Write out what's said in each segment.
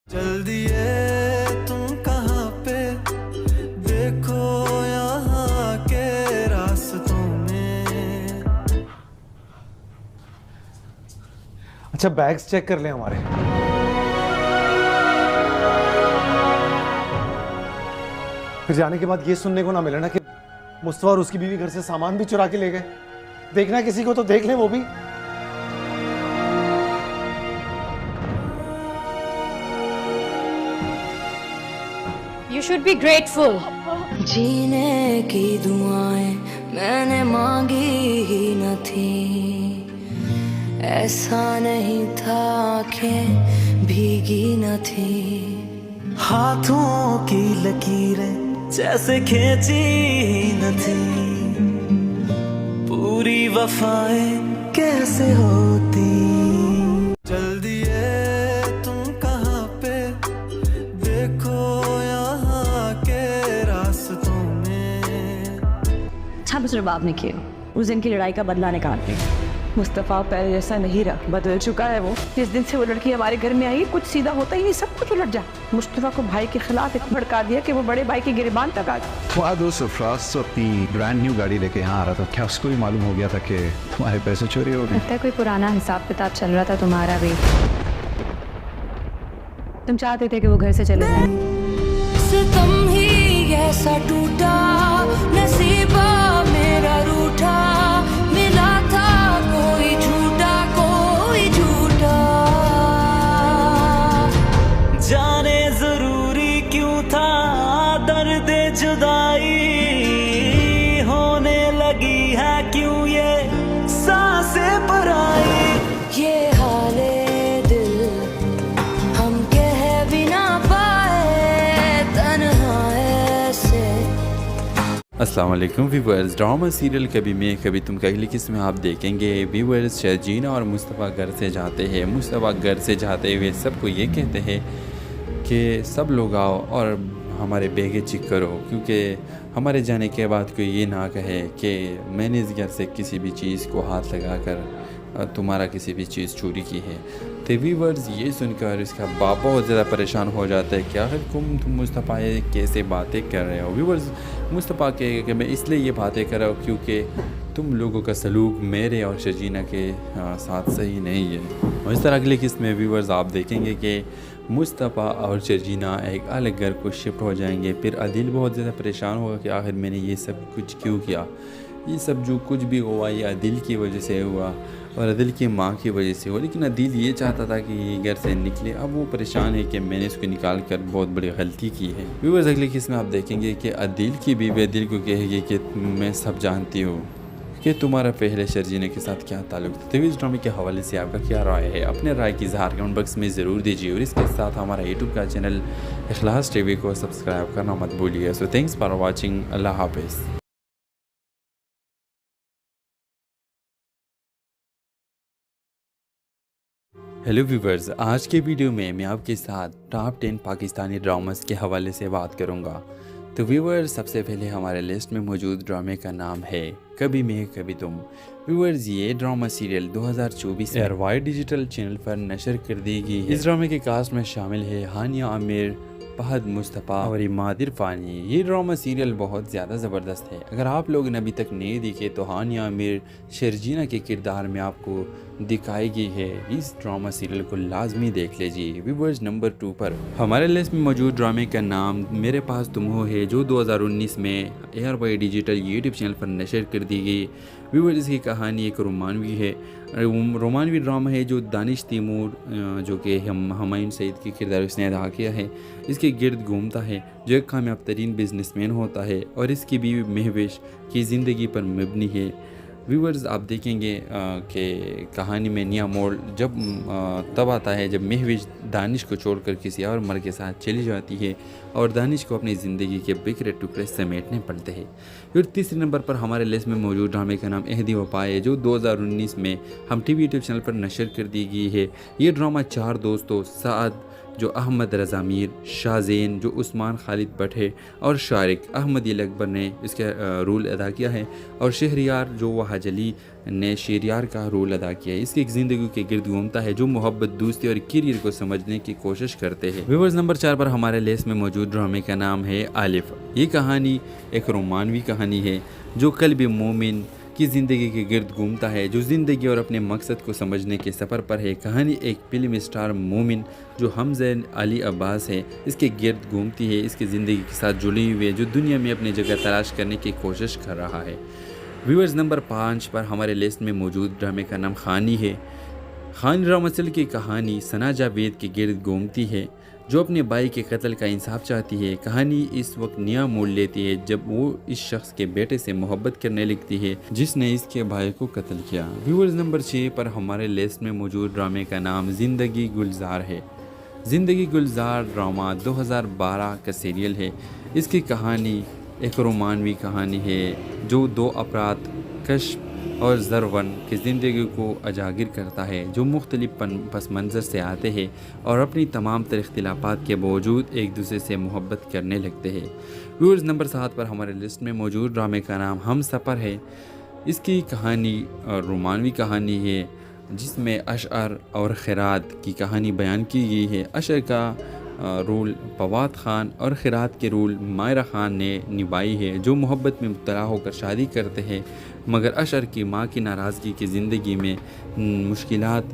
चल दिए तुम कहाँ पे, देखो यहाँ के रास्तों में। अच्छा बैग्स चेक कर लें हमारे। फिर जाने के बाद ये सुनने को ना मिले ना कि मुस्तफा और उसकी बीवी घर से सामान भी चुरा के ले गए। देखना किसी को तो देख ले वो भी। You should be grateful. जीने की दुआएं मैंने मांगी ही न थी, ऐसा नहीं था आंखें भीगी न थी, हाथों की लकीरें जैसे खींची ही न थी, पूरी वफाएं कैसे होती। चल दिए तुम कहाँ पे, देखो यहाँ के रास्तों में। अच्छा मिस्टर बाब ने किया उस दिन की लड़ाई का बदला निकालने। मुस्तफ़ा पहले जैसा नहीं रहा, बदल चुका है वो। जिस दिन से वो लड़की हमारे घर में आई कुछ सीधा होता ही नहीं, सब कुछ उलट जा। मुस्तफ़ा को भाई के खिलाफ इतना भड़का दिया कि वो बड़े भाई के गिरबान तक आ गया। फुआद वो सरफराज तो अपनी ब्रांड न्यू गाड़ी लेके यहाँ आ रहा था, क्या उसको भी मालूम हो गया था कि तुम्हारे पैसे चोरी हो गए? लगता है कोई पुराना हिसाब किताब चल रहा था तुम्हारा भी। तुम चाहते थे कि वो घर से चले जाए। सितम ही ऐसा टूटा, नसीबा मेरा रूठा, मिला था कोई झूठा कोई झूठा। जाने जरूरी क्यों था दर्द जुदाई, होने लगी है क्यों ये सांसें पराई। ये हाले दिल हम कह भी ना पाए तन्हा ऐसे। अस्सलाम वालेकुम व्यूअर्स। ड्रामा सीरियल कभी मैं कभी तुम का अगली किस्म में आप देखेंगे व्यूअर्स शर्जीना और मुस्तफ़ा घर से जाते हैं। मुस्तफ़ा घर से जाते हुए सबको ये कहते हैं कि सब लोग आओ और हमारे बेगे चेक करो, क्योंकि हमारे जाने के बाद कोई ये ना कहे कि मैंने इस घर से किसी भी चीज़ को हाथ लगाकर तुम्हारा किसी भी चीज़ चोरी की है। तो व्यूअर्स ये सुनकर इसका बाप बहुत ज़्यादा परेशान हो जाता है। क्या है तुम मुस्तफ़ा ये कैसे बातें कर रहे हो? व्यूअर्स मुस्तफ़ा के कि मैं इसलिए ये बातें कर रहा हूँ क्योंकि तुम लोगों का सलूक मेरे और शर्जीना के साथ सही नहीं है। और इस तरह अगले किस्म में व्यूअर्स आप देखेंगे कि मुस्तफ़ा और शर्जीना एक अलग घर को शिफ्ट हो जाएंगे। फिर अदिल बहुत ज़्यादा परेशान होगा कि आखिर मैंने ये सब कुछ क्यों किया। ये सब जो कुछ भी हुआ ये अदिल की वजह से हुआ और अदिल की माँ की वजह से हुआ, लेकिन अदिल ये चाहता था कि ये घर से निकले। अब वो परेशान है कि मैंने इसको निकाल कर बहुत बड़ी गलती की है। व्यूअर्स अगले किस्म में आप देखेंगे कि अदिल की बीवी अदिल को कहेगी कि मैं सब जानती हूँ कि तुम्हारा पहले शर्जीना के साथ क्या ताल्लुक था। तो इस ड्रामे के हवाले से आपका क्या राय है? अपने राय की इज़हार कमेंट बॉक्स में ज़रूर दीजिए और इसके साथ हमारा यूट्यूब का चैनल इखलास टीवी को सब्सक्राइब करना मत भूलिए। So thanks for watching. अल्लाह हाफिज़। हेलो व्यूवर्स, आज के वीडियो में मैं आपके साथ टॉप 10 पाकिस्तानी ड्रामास के हवाले से बात करूंगा। तो व्यूवर्स सबसे पहले हमारे लिस्ट में मौजूद ड्रामे का नाम है कभी मैं कभी तुम। व्यूवर्स ये drama serial 2024 ARY digital channel पर नशर कर दी गई है। इस ड्रामे के कास्ट में शामिल है हानिया आमिर, फहद मुस्तफ़ा और इमाद इरफानी। ये ड्रामा सीरियल बहुत ज़्यादा ज़बरदस्त है। अगर आप लोगों ने अभी तक नहीं देखे तो हानिया आमिर शर्जीना के किरदार में आपको दिखाई गई है। इस ड्रामा सीरियल को लाजमी देख लीजिए। व्यूवर्स नंबर 2 पर हमारे लिस्ट में मौजूद ड्रामे का नाम मेरे पास तुम हो है, जो 2019 में एयरवाई डिजिटल यूट्यूब चैनल पर नशर कर दी गई। व्यूवर्स इसकी कहानी एक रोमानवी है, रोमानवी ड्रामा है जो दानिश तैमूर जो कि हुमायूं सईद के किरदार उसने अदा किया है, इसके गिर्द घूमता है, जो एक कामयाब तरीन बिजनेसमैन होता है और इसकी बीवी महविश की ज़िंदगी पर मबनी है। व्यूवर्स आप देखेंगे कि कहानी में नया मोड़ जब तब आता है जब महविश दानिश को छोड़कर किसी और मर्द के साथ चली जाती है और दानिश को अपनी ज़िंदगी के बिखरे टुकड़े समेटने पड़ते हैं। फिर तीसरे नंबर पर हमारे लिस्ट में मौजूद ड्रामे का नाम अहदी वफा है, जो 2019 में हम टीवी यूट्यूब चैनल पर नशर कर दी गई है। ये ड्रामा 4 दोस्तों साद, जो अहमद रज़ा मीर, शाहज़ेन जो उस्मान खालिद भट्ट है और शारिक अहमद अकबर ने इसका रोल अदा किया है और शहरियार जो वहाज अली ने शेरियार का रोल अदा किया है। इसकी एक ज़िंदगी के गिर्द घूमता है जो मोहब्बत, दोस्ती और करियर को समझने की कोशिश करते हैं। व्यूअर्स, नंबर 4 पर हमारे लिस्ट में मौजूद ड्रामे का नाम है आलिफ। ये कहानी एक रोमानवी कहानी है जो कल्ब मोमिन की ज़िंदगी के गिर्द घूमता है, जो ज़िंदगी और अपने मकसद को समझने के सफ़र पर है। कहानी एक फिल्म स्टार मोमिन जो हमज़ा अली अब्बास है इसके गिर्द घूमती है, इसकी ज़िंदगी के साथ जुड़ी हुई है जो दुनिया में अपनी जगह तलाश करने की कोशिश कर रहा है। व्यूअर्स, नंबर 5 पर हमारे लिस्ट में मौजूद ड्रामे का नाम खानी है। खानी रामसल की कहानी सना जावेद के गिर्द घूमती है जो अपने भाई के कत्ल का इंसाफ चाहती है। कहानी इस वक्त नया मोड़ लेती है जब वो इस शख्स के बेटे से मोहब्बत करने लगती है जिसने इसके भाई को कत्ल किया। व्यूअर्स, नंबर 6 पर हमारे लिस्ट में मौजूद ड्रामे का नाम ज़िंदगी गुलजार है। ज़िंदगी गुलजार ड्रामा 2012 का सीरियल है। इसकी कहानी एक रोमानवी कहानी है जो दो अफराद कश्फ और ज़रवन की ज़िंदगी को उजागर करता है जो मुख्तलिफ पस मंज़र से आते हैं और अपनी तमाम तर इख्तिलाफ़ात के बावजूद एक दूसरे से मोहब्बत करने लगते हैं। व्यूअर्स, नंबर 7 पर हमारे लिस्ट में मौजूद ड्रामे का नाम हम सफ़र है। इसकी कहानी रोमानवी कहानी है जिसमें अशअर और खिरात की कहानी बयान की गई है। अशअर का रोल फवाद खान और खिरात के रोल मायरा खान ने निभाई है जो मोहब्बत में मुब्तला होकर शादी करते हैं मगर अशअर की माँ की नाराज़गी की ज़िंदगी में मुश्किलात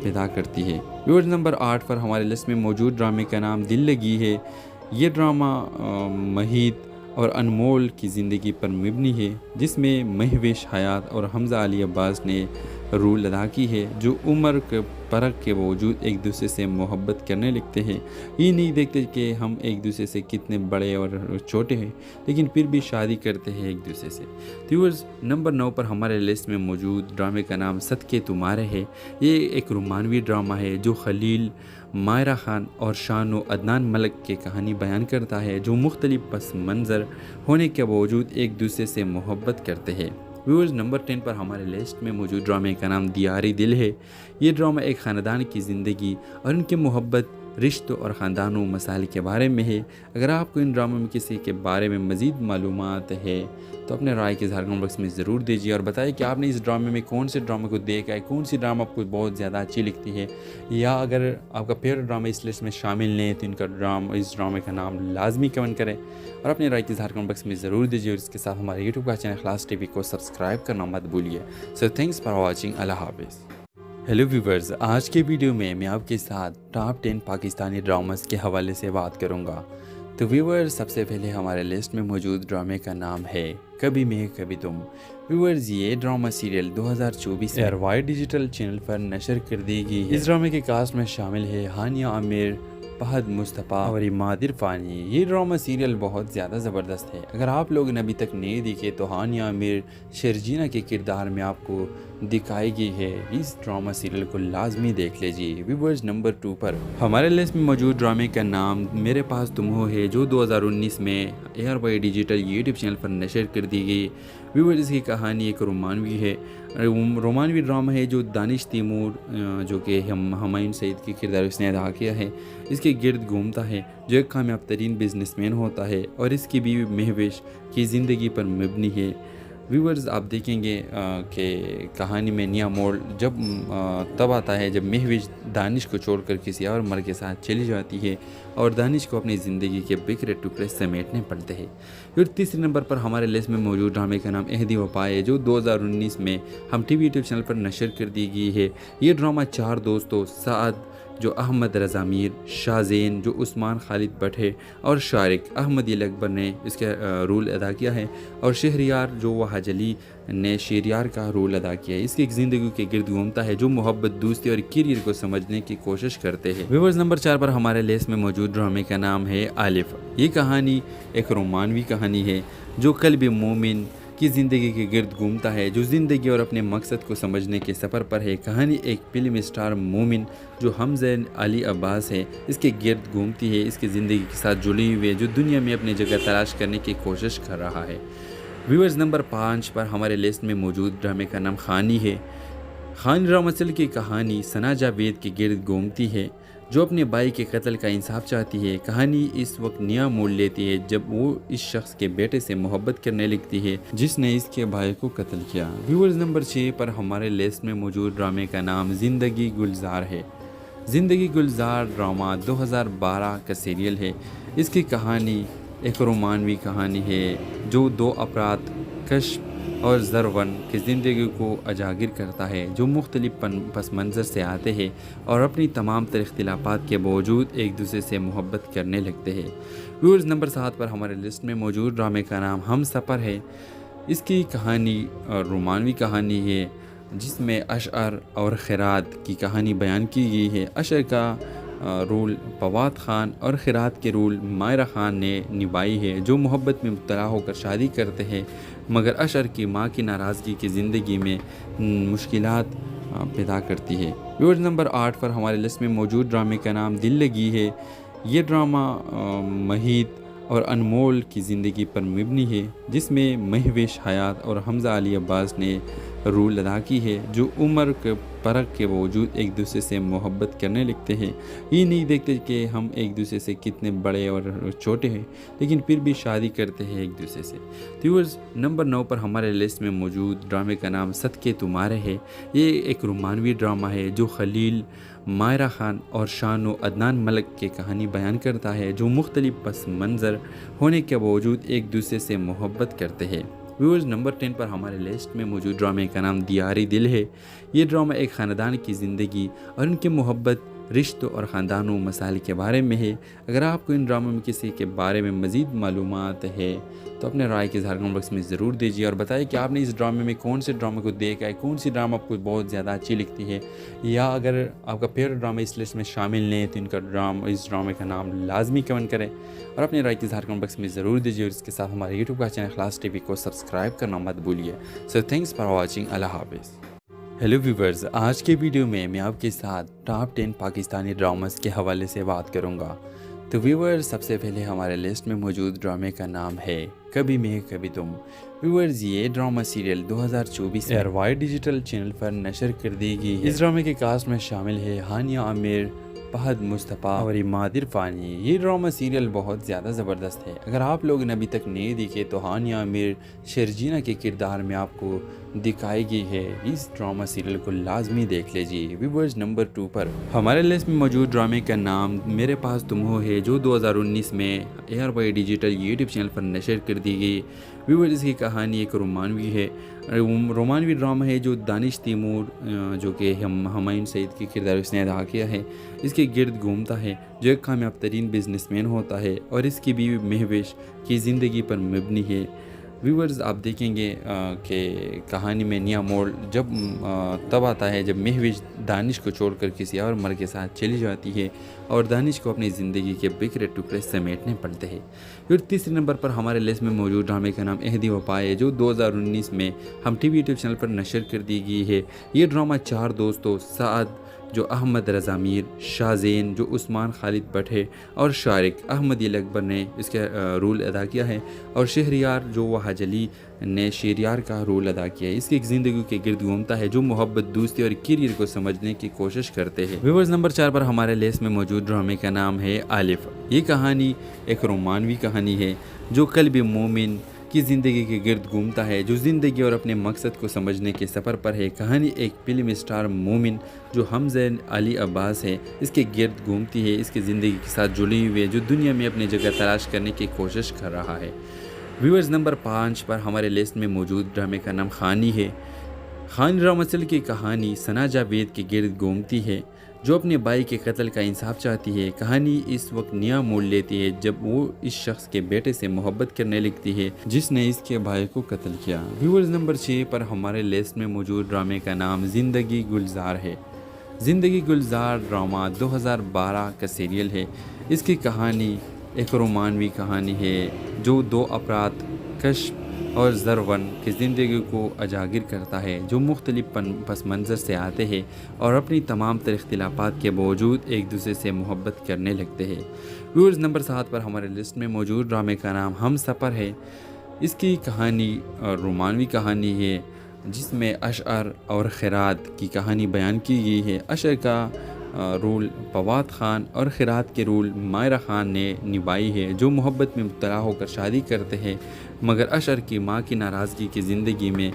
पैदा करती है। व्यूअर्स, नंबर 8 पर हमारे लिस्ट में मौजूद ड्रामे का नाम दिल लगी है। ये ड्रामा महीद और अनमोल की ज़िंदगी पर मबनी है जिसमें महवेश हयात और हमज़ा अली अब्बास ने रोल अदा की है जो उम्र के फ़र्क के बावजूद एक दूसरे से मोहब्बत करने लगते हैं। ये नहीं देखते कि हम एक दूसरे से कितने बड़े और छोटे हैं लेकिन फिर भी शादी करते हैं एक दूसरे से। व्यूअर्स, नंबर 9 पर हमारे लिस्ट में मौजूद ड्रामे का नाम सदके तुम्हारे है। ये एक रोमानवी ड्रामा है जो खलील, मायरा खान और शान व अदनान मलिक की कहानी बयान करता है जो मुख्तलिफ पस मंज़र होने के बावजूद एक दूसरे से मोहब्बत करते हैं। व्यूअर्स, नंबर 10 पर हमारे लिस्ट में मौजूद ड्रामे का नाम दियारी दिल है। ये ड्रामा एक ख़ानदान की ज़िंदगी और उनकी मोहब्बत, रिश्तों और ख़ानदानों मसाइल के बारे में है। अगर आपको इन ड्रामों में किसी के बारे में मज़ीद मालूमात है तो अपने राय के इज़हार कमेंट बॉक्स में ज़रूर दीजिए और बताइए कि आपने इस ड्रामे में कौन से ड्रामे को देखा है, कौन सी ड्रामा आपको बहुत ज़्यादा अच्छी लगती है, या अगर आपका फेवरेट ड्रामा इस लिस्ट में शामिल नहीं है तो इस ड्रामे का नाम लाजमी कमेंट करें और अपने राय के इज़हार कमेंट बॉक्स में ज़रूर दीजिए। और इसके साथ हमारे यूट्यूब का चैनल इखलास टीवी को सब्सक्राइब करना मत भूलिए। So thanks for watching. अल्लाह हाफिज़। हेलो व्यूवर्स, आज के वीडियो में मैं आपके साथ टॉप 10 पाकिस्तानी ड्रामास के हवाले से बात करूंगा। तो व्यूवर्स, सबसे पहले हमारे लिस्ट में मौजूद ड्रामे का नाम है कभी मैं कभी तुम। व्यूवर्स, ये ड्रामा सीरियल 2024 एयरवाइड डिजिटल चैनल पर नशर कर दी गई है। इस ड्रामे के कास्ट में शामिल है हानिया आमिर, फहद मुस्तफ़ा और इमाद इरफानी। ये ड्रामा सीरियल बहुत ज़्यादा ज़बरदस्त है। अगर आप लोग ने अभी तक नहीं देखे तो हानिया आमिर शर्जीना के किरदार में आपको दिखाई गई है। इस ड्रामा सीरियल को लाजमी देख लीजिए। व्यूअर्स, नंबर 2 पर हमारे लिस्ट में मौजूद ड्रामे का नाम मेरे पास तुम हो है जो 2019 में एयरवाई डिजिटल यूट्यूब चैनल पर नशर कर दी गई। व्यूअर्स, इसकी कहानी एक रोमानवी है, रोमानवी ड्रामा है जो दानिश तैमूर जो कि हुमायूं सईद के किरदार उसने अदा किया है इसके गिर्द घूमता है जो एक कामयाब तरीन बिजनेसमैन होता है और इसकी बीवी महवेश की ज़िंदगी पर मबनी है। व्यूअर्स, आप देखेंगे कि कहानी में नया मोड़ तब आता है जब महवेश दानिश को छोड़कर किसी और मर्द के साथ चली जाती है और दानिश को अपनी ज़िंदगी के बिखरे टुकड़े समेटने पड़ते हैं। फिर तीसरे नंबर पर हमारे लिस्ट में मौजूद ड्रामे का नाम अहदी वफा है जो 2019 में हम टीवी यूट्यूब चैनल पर नशर कर दी गई है। ये ड्रामा 4 दोस्तों साद जो अहमद रज़ा मीर, शाहज़ेन जो उस्मान खालिद भट्ट है और शारिक अहमद अकबर ने इसका रोल अदा किया है और शहरियार जो वहाज अली ने शेरियार का रोल अदा किया है। इसकी एक ज़िंदगी के गिर्द घूमता है जो मोहब्बत, दोस्ती और करियर को समझने की कोशिश करते हैं। व्यूअर्स, नंबर 4 पर हमारे लिस्ट में मौजूद ड्रामे का नाम है आलिफ। ये कहानी एक रोमानवी कहानी है जो कल्ब मोमिन की ज़िंदगी के गिर्द घूमता है जो ज़िंदगी और अपने मकसद को समझने के सफ़र पर है। कहानी एक फिल्म स्टार मोमिन जो हमज़ा अली अब्बास है इसके गिर्द घूमती है, इसकी ज़िंदगी के साथ जुड़ी हुई है जो दुनिया में अपनी जगह तलाश करने की कोशिश कर रहा है। व्यूअर्स, नंबर 5 पर हमारे लिस्ट में मौजूद ड्रामे का नाम खानी है। खानी रामसल की कहानी सना जावेद के गिर्द घूमती है जो अपने भाई के कत्ल का इंसाफ चाहती है। कहानी इस वक्त नया मोड़ लेती है जब वो इस शख्स के बेटे से मोहब्बत करने लगती है जिसने इसके भाई को कत्ल किया। व्यूअर्स, नंबर 6 पर हमारे लिस्ट में मौजूद ड्रामे का नाम ज़िंदगी गुलजार है। ज़िंदगी गुलजार ड्रामा 2012 का सीरियल है। इसकी कहानी एक रोमानवी कहानी है जो दो अफराद कश्फ और ज़रवन की ज़िंदगी को उजागर करता है जो मुख्तलिफ पस मंज़र से आते हैं और अपनी तमाम तर इख्तिलाफ़ात के बावजूद एक दूसरे से मोहब्बत करने लगते हैं। व्यूअर्स, नंबर 7 पर हमारे लिस्ट में मौजूद ड्रामे का नाम हम सफ़र है। इसकी कहानी रोमानवी कहानी है जिसमें अशअर और खैरात की कहानी बयान की गई है। अशअर का रोल फवाद ख़ान और खैरात के रोल मायरा ख़ान ने निभाई है जो मोहब्बत में मुब्तला होकर शादी करते हैं मगर अशअर की माँ की नाराज़गी की ज़िंदगी में मुश्किलात पैदा करती है। व्यूअर्स, नंबर 8 पर हमारे लिस्ट में मौजूद ड्रामे का नाम दिल लगी है। ये ड्रामा महीद और अनमोल की ज़िंदगी पर मबनी है जिसमें महविश हयात और हमज़ा अली अब्बास ने रोल अदा की है जो उम्र के फ़र्क के बावजूद एक दूसरे से मोहब्बत करने लगते हैं। ये नहीं देखते कि हम एक दूसरे से कितने बड़े और छोटे हैं लेकिन फिर भी शादी करते हैं एक दूसरे से। व्यूअर्स, नंबर 9 पर हमारे लिस्ट में मौजूद ड्रामे का नाम सदके तुम्हारे है। ये एक रोमानवी ड्रामा है जो खलील, मायरा ख़ान और शानो अदनान मलिक की कहानी बयान करता है जो मुख्तलिफ पस मंज़र होने के बावजूद एक दूसरे से मोहब्बत करते हैं। व्यूअर्स, नंबर 10 पर हमारे लिस्ट में मौजूद ड्रामे का नाम दियारी दिल है। ये ड्रामा एक ख़ानदान की ज़िंदगी और उनके मोहब्बत, रिश्तों और ख़ानदानों मसाइल के बारे में है। अगर आपको इन ड्रामों में किसी के बारे में मज़ीद मालूमात है तो अपने राय के इज़हार कमेंट बॉक्स में ज़रूर दीजिए और बताइए कि आपने इस ड्रामे में कौन से ड्रामे को देखा है, कौन सी ड्रामा आपको बहुत ज़्यादा अच्छी लगती है, या अगर आपका फेवरेट ड्रामा इस लिस्ट में शामिल नहीं है तो इस ड्रामे का नाम लाजमी कमेंट करें और अपने राय के इज़हार कमेंट बॉक्स में ज़रूर दीजिए। और इसके साथ हमारे यूट्यूब का चैनल खलास टीवी को सब्सक्राइब करना मत भूलिए। So thanks for watching. अल्लाह हाफिज़। हेलो व्यूवर्स, आज के वीडियो में मैं आपके साथ टॉप 10 पाकिस्तानी ड्रामास के हवाले से बात करूंगा। तो व्यूवर्स, सबसे पहले हमारे लिस्ट में मौजूद ड्रामे का नाम है कभी मैं कभी तुम। व्यूवर्स, ये ड्रामा सीरियल 2024 एयरवाइड डिजिटल चैनल पर नशर कर दी गई है। इस ड्रामे के कास्ट में शामिल है हानिया आमिर, फहद मुस्तफ़ा और इमाद इरफानी। ये ड्रामा सीरियल बहुत ज़्यादा ज़बरदस्त है। अगर आप लोगों ने अभी तक नहीं देखे तो हानिया आमिर शर्जीना के किरदार में आपको दिखाई गई है। इस ड्रामा सीरियल को लाजमी देख लीजिए। व्यूअर्स, नंबर 2 पर हमारे लिस्ट में मौजूद ड्रामे का नाम मेरे पास तुम हो है जो 2019 में एयरवाइड डिजिटल यूट्यूब चैनल पर नशर कर दी गई। व्यूअर्स, इसकी कहानी एक रोमानवी ड्रामा है जो दानिश तैमूर जो कि हुमायूं सईद के किरदार उसने अदा किया है इसके गिर्द घूमता है जो एक कामयाब तरीन बिजनेसमैन होता है और इसकी बीवी महविश की ज़िंदगी पर मबनी है। व्यूअर्स, आप देखेंगे कि कहानी में नया मोड़ जब तब आता है जब महविश दानिश को छोड़कर किसी और मर्द के साथ चली जाती है और दानिश को अपनी ज़िंदगी के बिखरे टुकड़े समेटने पड़ते हैं। फिर तीसरे नंबर पर हमारे लिस्ट में मौजूद ड्रामे का नाम अहदी वफा है जो 2019 में हम टीवी यूट्यूब चैनल पर नशर कर दी गई है। ये ड्रामा 4 दोस्तों साद जो अहमद रज़ा मीर, शाहज़ेन जो उस्मान खालिद भट्ट है और शारिक अहमद अकबर ने इसका रोल अदा किया है और शहरियार जो वहाज अली ने शेरियार का रोल अदा किया है। इसकी ज़िंदगी के गिर्द घूमता है जो मोहब्बत, दोस्ती और करियर को समझने की कोशिश करते हैं। व्यूअर्स, नंबर 4 पर हमारे लिस्ट में मौजूद ड्रामे का नाम है आलिफ। ये कहानी एक रोमानवी कहानी है जो कल्ब मोमिन की ज़िंदगी के गिर्द घूमता है जो ज़िंदगी और अपने मकसद को समझने के सफ़र पर है। कहानी एक फिल्म स्टार मोमिन जो हमज़ा अली अब्बास है इसके गिर्द घूमती है, इसकी ज़िंदगी के साथ जुड़ी हुई है जो दुनिया में अपनी जगह तलाश करने की कोशिश कर रहा है। व्यूअर्स, नंबर 5 पर हमारे लिस्ट में मौजूद ड्रामे का नाम खानी है। खानी ड्रामा की कहानी सना जावेद के गिर्द घूमती है जो अपने भाई के कत्ल का इंसाफ चाहती है। कहानी इस वक्त नया मोड़ लेती है जब वो इस शख्स के बेटे से मोहब्बत करने लगती है जिसने इसके भाई को कत्ल किया। व्यूअर्स, नंबर 6 पर हमारे लिस्ट में मौजूद ड्रामे का नाम ज़िंदगी गुलजार है। ज़िंदगी गुलजार ड्रामा 2012 का सीरियल है। इसकी कहानी एक रोमानवी कहानी है जो 2 अफराद कश्फ और ज़रवन की ज़िंदगी को उजागर करता है जो मुख्तलिफ पस मंज़र से आते हैं और अपनी तमाम तर इख्तिलाफ़ात के बावजूद एक दूसरे से मोहब्बत करने लगते हैं। व्यूअर्स, नंबर 7 पर हमारे लिस्ट में मौजूद ड्रामे का नाम हम सफ़र है। इसकी कहानी रोमानवी कहानी है जिसमें अशअर और खैरात की कहानी बयान की गई है। अशअर का रोल फवाद खान और खिरात के रोल मायरा खान ने निभाई है, जो मोहब्बत में मुब्तला होकर शादी करते हैं मगर अशर की माँ की नाराज़गी की ज़िंदगी में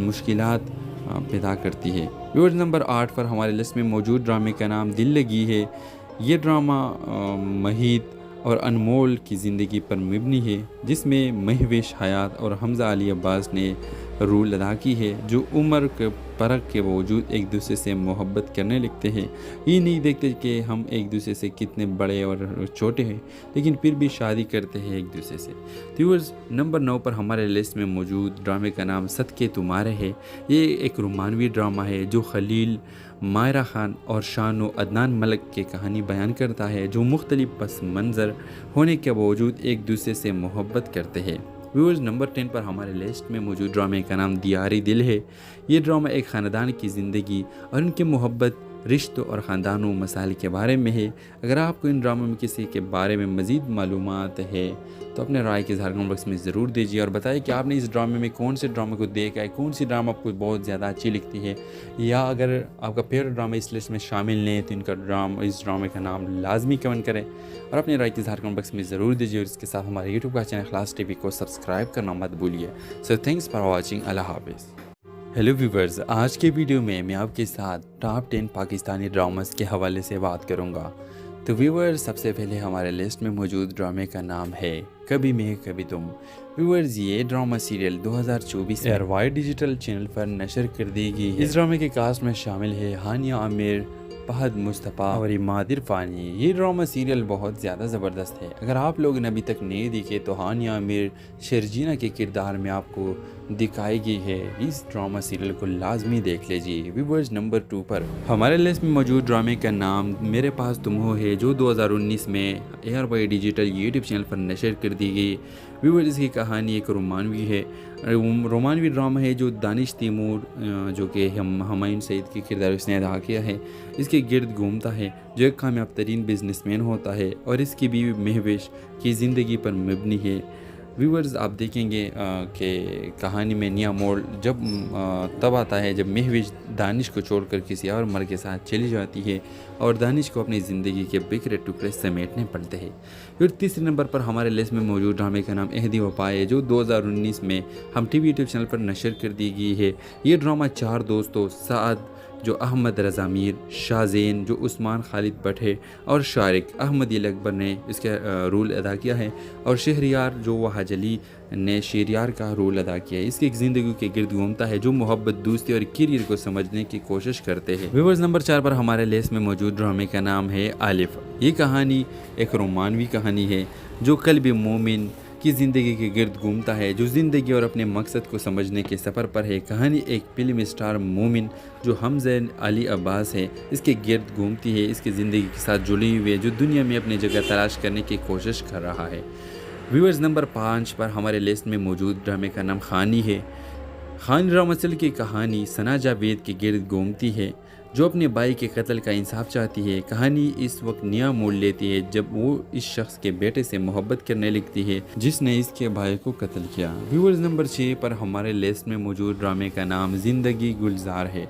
मुश्किलात पैदा करती है। व्यूअर्स, नंबर 8 पर हमारे लिस्ट में मौजूद ड्रामे का नाम दिल लगी है। ये ड्रामा महीद और अनमोल की ज़िंदगी पर मबनी है, जिसमें महविश हयात और हमज़ा अली अब्बास ने रोल अदा की है, जो उम्र के फ़र्क के बावजूद एक दूसरे से मोहब्बत करने लगते हैं। ये नहीं देखते कि हम एक दूसरे से कितने बड़े और छोटे हैं, लेकिन फिर भी शादी करते हैं एक दूसरे से। व्यूअर्स, नंबर 9 पर हमारे लिस्ट में मौजूद ड्रामे का नाम सदके तुम्हारे है। ये एक रोमानवी ड्रामा है जो खलील, मायरा खान और शान अदनान मलिक की कहानी बयान करता है, जो मुख्तलिफ पस मंज़र होने के बावजूद एक दूसरे से मोहब्बत करते हैं। व्यूअर्स, नंबर 10 पर हमारे लिस्ट में मौजूद ड्रामे का नाम दियारी दिल है। ये ड्रामा एक ख़ानदान की ज़िंदगी और उनकी मोहब्बत, रिश्तों और ख़ानदानों मसाइल के बारे में है। अगर आपको इन ड्रामों में किसी के बारे में मज़ीद मालूमात है तो अपने राय के इज़हार कमेंट बॉक्स में ज़रूर दीजिए और बताइए कि आपने इस ड्रामे में कौन से ड्रामे को देखा है, कौन सी ड्रामा आपको बहुत ज़्यादा अच्छी लगती है, या अगर आपका फेवरेट ड्रामा इस लिस्ट में शामिल नहीं है तो इस ड्रामे का नाम लाजमी कमेंट करें और अपने राय के इज़हार कमेंट बॉक्स में ज़रूर दीजिए। और इसके साथ हमारे यूट्यूब का चैनल इखलास टीवी को सब्सक्राइब करना मत भूलिए। So thanks for watching. अल्लाह हाफिज़। हेलो व्यूवर्स, आज के वीडियो में मैं आपके साथ टॉप 10 पाकिस्तानी ड्रामास के हवाले से बात करूंगा। तो व्यूवर्स, सबसे पहले हमारे लिस्ट में मौजूद ड्रामे का नाम है कभी मैं कभी तुम। व्यूवर्स, ये ड्रामा सीरियल 2024 एयरवाइड डिजिटल चैनल पर नशर कर दी गई है। इस ड्रामे के कास्ट में शामिल है हानिया आमिर, फहद मुस्तफ़ा और इमाद इरफानी। ये ड्रामा सीरियल बहुत ज़्यादा ज़बरदस्त है। अगर आप लोगों ने अभी तक नहीं देखे तो हानिया आमिर शर्जीना के किरदार में आपको दिखाई गई है। इस ड्रामा सीरियल को लाजमी देख लीजिए। व्यूअर्स, नंबर 2 पर हमारे लिस्ट में मौजूद ड्रामे का नाम मेरे पास तुम हो है, जो 2019 में एयरवाई डिजिटल यूट्यूब चैनल पर नशर कर दी गई। व्यूअर्स, इसकी कहानी एक रोमानवी है, रोमानवी ड्रामा है जो दानिश तैमूर, जो कि हुमायूं सईद के किरदार उसने अदा किया है, इसके गिर्द घूमता है, जो एक कामयाब तरीन बिजनेसमैन होता है और इसकी बीवी महविश की ज़िंदगी पर मबनी है। व्यूअर्स, आप देखेंगे कि कहानी में नया मोड़ जब तब आता है जब महविश दानिश को छोड़कर किसी और मर्द के साथ चली जाती है और दानिश को अपनी ज़िंदगी के बिखरे टुकड़े समेटने पड़ते हैं। फिर तीसरे नंबर पर हमारे लिस्ट में मौजूद ड्रामे का नाम अहदी वफा है, जो 2019 में हम टीवी यूट्यूब चैनल पर नशर कर दी गई है। ये ड्रामा 4 दोस्तों साद, जो अहमद रज़ा मीर, शाहज़ेन जो उस्मान खालिद भट्ट है और शारिक अहमद अकबर ने इसका रोल अदा किया है और शहरियार जो वहाज अली ने शेरियार का रोल अदा किया है। इसकी एक ज़िंदगी के गिर्द घूमता है, जो मोहब्बत, दोस्ती और करियर को समझने की कोशिश करते हैं। व्यूअर्स, नंबर 4 पर हमारे लिस्ट में मौजूद ड्रामे का नाम है आलिफ। ये कहानी एक रोमानवी कहानी है जो कल्ब मोमिन की ज़िंदगी के गिर्द घूमता है, जो ज़िंदगी और अपने मकसद को समझने के सफ़र पर है। कहानी एक फिल्म स्टार मोमिन जो हमज़ा अली अब्बास है इसके गिर्द घूमती है, इसकी ज़िंदगी के साथ जुड़ी हुई है, जो दुनिया में अपनी जगह तलाश करने की कोशिश कर रहा है। व्यूअर्स, नंबर 5 पर हमारे लिस्ट में मौजूद ड्रामे का नाम खानी है। खानी ड्रामा की कहानी सना जावेद के गिर्द घूमती है, जो अपने भाई के कत्ल का इंसाफ चाहती है। कहानी इस वक्त नया मोड़ लेती है जब वो इस शख्स के बेटे से मोहब्बत करने लगती है जिसने इसके भाई को कत्ल किया। व्यूअर्स, नंबर 6 पर हमारे लिस्ट में मौजूद ड्रामे का नाम ज़िंदगी गुलजार है।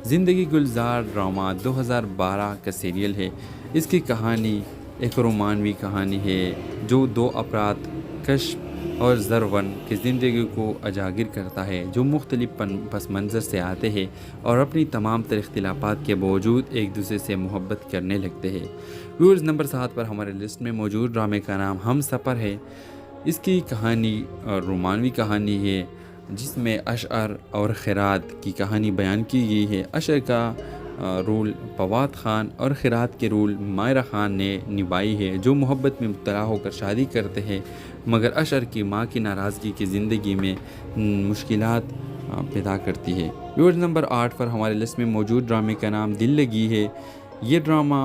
ज़िंदगी गुलजार ड्रामा 2012 का सीरियल है। इसकी कहानी एक रोमानवी कहानी है जो 2 अफराद कश्फ और ज़रवन की ज़िंदगी को उजागर करता है, जो मुख्तलिफ पस मंज़र से आते हैं और अपनी तमाम तर इख्तिलाफ़ात के बावजूद एक दूसरे से मोहब्बत करने लगते हैं। व्यूअर्स, नंबर 7 पर हमारे लिस्ट में मौजूद ड्रामे का नाम हम सफ़र है। इसकी कहानी रोमानवी कहानी है जिसमें अशअर और खिरात की कहानी बयान की गई है। अशअर का रोल फवाद खान और खिरात के रोल मायरा खान ने निभाई है, जो मोहब्बत में मुब्तला होकर शादी करते हैं मगर अशअर की माँ की नाराज़गी की ज़िंदगी में मुश्किलात पैदा करती है। व्यूअर्स, नंबर 8 पर हमारे लिस्ट में मौजूद ड्रामे का नाम दिल लगी है। ये ड्रामा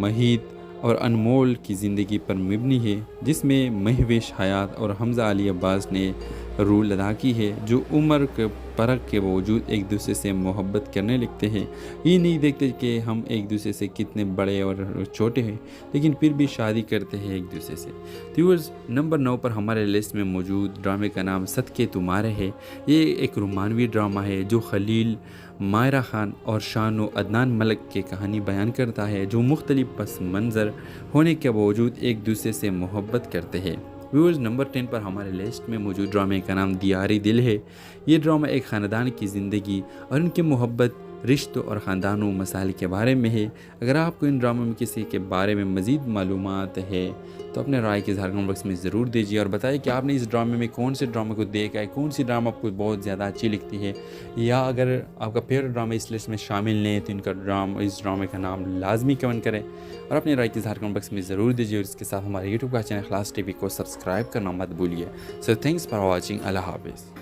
महीद और अनमोल की ज़िंदगी पर मबनी है, जिसमें महविश हयात और हमज़ा अली अब्बास ने रोल अदा की है, जो उम्र के फ़र्क के बावजूद एक दूसरे से मोहब्बत करने लगते हैं। ये नहीं देखते कि हम एक दूसरे से कितने बड़े और छोटे हैं, लेकिन फिर भी शादी करते हैं एक दूसरे से। व्यूअर्स, नंबर 9 पर हमारे लिस्ट में मौजूद ड्रामे का नाम सदके तुम्हारे है। ये एक रोमानवी ड्रामा है जो खलील, मायरा खान और शानो अदनान मलिक की कहानी बयान करता है, जो मुख्तलिफ पस मंज़र होने के बावजूद एक दूसरे से मोहब्बत करते हैं। व्यूअर्स, नंबर 10 पर हमारे लिस्ट में मौजूद ड्रामे का नाम दियारी दिल है। ये ड्रामा एक ख़ानदान की ज़िंदगी और उनकी मोहब्बत, रिश्तों और ख़ानदानों मसाइल के बारे में है। अगर आपको इन ड्रामों में किसी के बारे में मज़ीद मालूमात है तो अपने राय के इज़हार कमेंट बॉक्स में ज़रूर दीजिए और बताइए कि आपने इस ड्रामे में कौन से ड्रामे को देखा है, कौन सी ड्रामा आपको बहुत ज़्यादा अच्छी लगती है, या अगर आपका फेवरेट ड्रामा इस लिस्ट में शामिल नहीं है तो इस ड्रामे का नाम लाजमी कमेंट करें और अपने राय के इज़हार कमेंट बॉक्स में ज़रूर दीजिए। और इसके साथ हमारे यूट्यूब का चैनल खलास टीवी को सब्सक्राइब करना मत भूलिए। So thanks for watching. अल्लाह हाफिज़।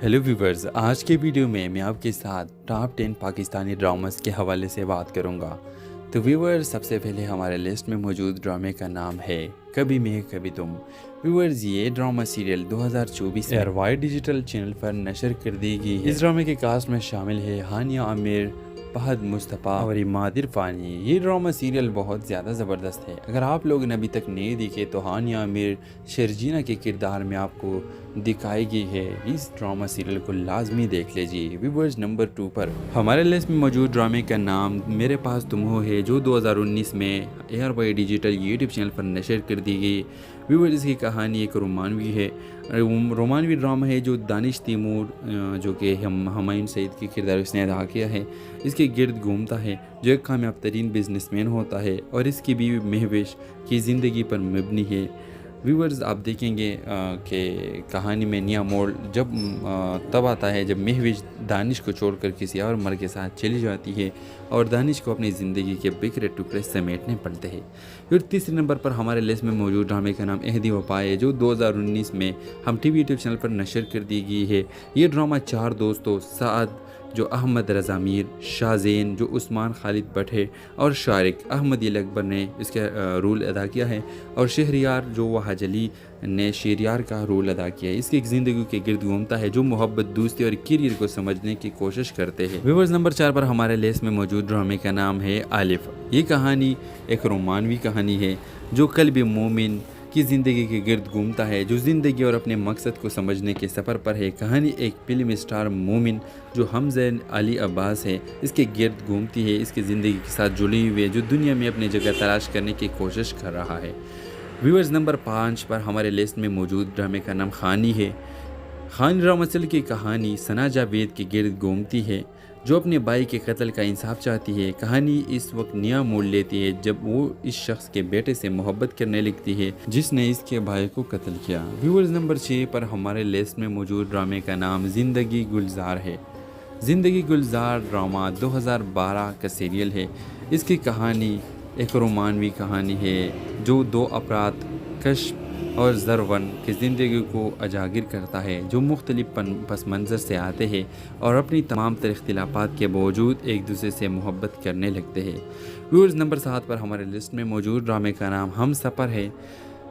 हेलो व्यूवर्स, आज के वीडियो में मैं आपके साथ टॉप 10 पाकिस्तानी ड्रामास के हवाले से बात करूंगा। तो व्यूवर्स, सबसे पहले हमारे लिस्ट में मौजूद ड्रामे का नाम है कभी मैं कभी तुम। व्यूवर्स, ये ड्रामा सीरियल 2024 एयरवाइड डिजिटल चैनल पर नशर कर दी गई है। इस ड्रामे के कास्ट में शामिल है हानिया आमिर, फहद मुस्तफ़ा और इमाद इरफानी। ये ड्रामा सीरियल बहुत ज़्यादा ज़बरदस्त है। अगर आप लोगों ने अभी तक नहीं देखे तो हानिया आमिर शर्जीना के किरदार में आपको दिखाई गई है। इस ड्रामा सीरियल को लाजमी देख लीजिए। व्यूअर्स, नंबर 2 पर हमारे लिस्ट में मौजूद ड्रामे का नाम मेरे पास तुम हो है, जो 2019 में एयरवाई डिजिटल यूट्यूब चैनल पर नशर कर दी गई। व्यूअर्स, इसकी कहानी एक रोमानवी है, रोमानवी ड्रामा है जो दानिश तैमूर, जो कि हुमायूं सईद के किरदार उसने अदा किया है, इसके गिर्द घूमता है, जो एक कामयाब तरीन बिजनेसमैन होता है और इसकी बीवी महविश की ज़िंदगी पर मबनी है। व्यूअर्स, आप देखेंगे कि कहानी में नया मोड़ तब आता है जब महविश दानिश को छोड़कर किसी और मर्द के साथ चली जाती है और दानिश को अपनी ज़िंदगी के बिखरे टुकड़े समेटने पड़ते हैं। फिर तीसरे नंबर पर हमारे लिस्ट में मौजूद ड्रामे का नाम अहदी वफा है, जो 2019 में हम टीवी यूट्यूब चैनल पर नशर कर दी गई है। ये ड्रामा 4 दोस्तों साद, जो अहमद रज़ा मीर, शाहज़ेन जो उस्मान खालिद भट्ट है और शारिक अहमद अकबर ने इसका रोल अदा किया है और शहरियार जो वहाज अली ने शेरियार का रोल अदा किया है। इसकी ज़िंदगी के गिर्द घूमता है, जो मोहब्बत, दोस्ती और करियर को समझने की कोशिश करते हैं। व्यूअर्स, नंबर 4 पर हमारे लिस्ट में मौजूद ड्रामे का नाम है आलिफ। ये कहानी एक रोमानवी कहानी है जो कल्ब मोमिन की ज़िंदगी के गिर्द घूमता है, जो ज़िंदगी और अपने मकसद को समझने के सफ़र पर है। कहानी एक फिल्म स्टार मोमिन जो हमज़ा अली अब्बास है, इसके गिर्द घूमती है, इसकी ज़िंदगी के साथ जुड़ी हुई है, जो दुनिया में अपनी जगह तलाश करने की कोशिश कर रहा है। व्यूअर्स, नंबर 5 पर हमारे लिस्ट में मौजूद ड्रामे का नाम खानी है। खान रामसल की कहानी सना जावेद के गिर्द घूमती है, जो अपने भाई के कत्ल का इंसाफ चाहती है। कहानी इस वक्त नया मोड़ लेती है जब वो इस शख्स के बेटे से मोहब्बत करने लगती है जिसने इसके भाई को कत्ल किया। व्यूअर्स, नंबर 6 पर हमारे लिस्ट में मौजूद ड्रामे का नाम ज़िंदगी गुलजार है। ज़िंदगी गुलजार ड्रामा 2012 का सीरियल है। इसकी कहानी एक रोमानवी कहानी है जो 2 अफराद कश और ज़रवन की ज़िंदगी को उजागर करता है, जो मुख्तलिफ पस मंज़र से आते हैं और अपनी तमाम तर इख्तिलाफ़ात के बावजूद एक दूसरे से मोहब्बत करने लगते हैं। व्यूअर्स, नंबर 7 पर हमारे लिस्ट में मौजूद ड्रामे का नाम हम सफ़र है।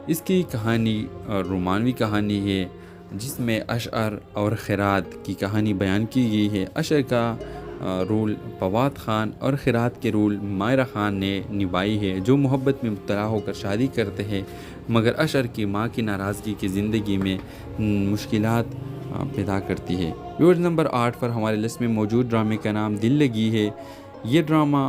इसकी कहानी रोमानवी कहानी है जिसमें अशअर और खैरात की कहानी बयान की गई है। अशअर का रोल फवाद खान और खैरात के रोल मायरा खान ने निभाई है, जो मोहब्बत में मुब्तला होकर शादी करते हैं, मगर अशअर की माँ की नाराज़गी की ज़िंदगी में मुश्किलात पैदा करती है। व्यूअर्स, नंबर 8 पर हमारे लिस्ट में मौजूद ड्रामे का नाम दिल लगी है। ये ड्रामा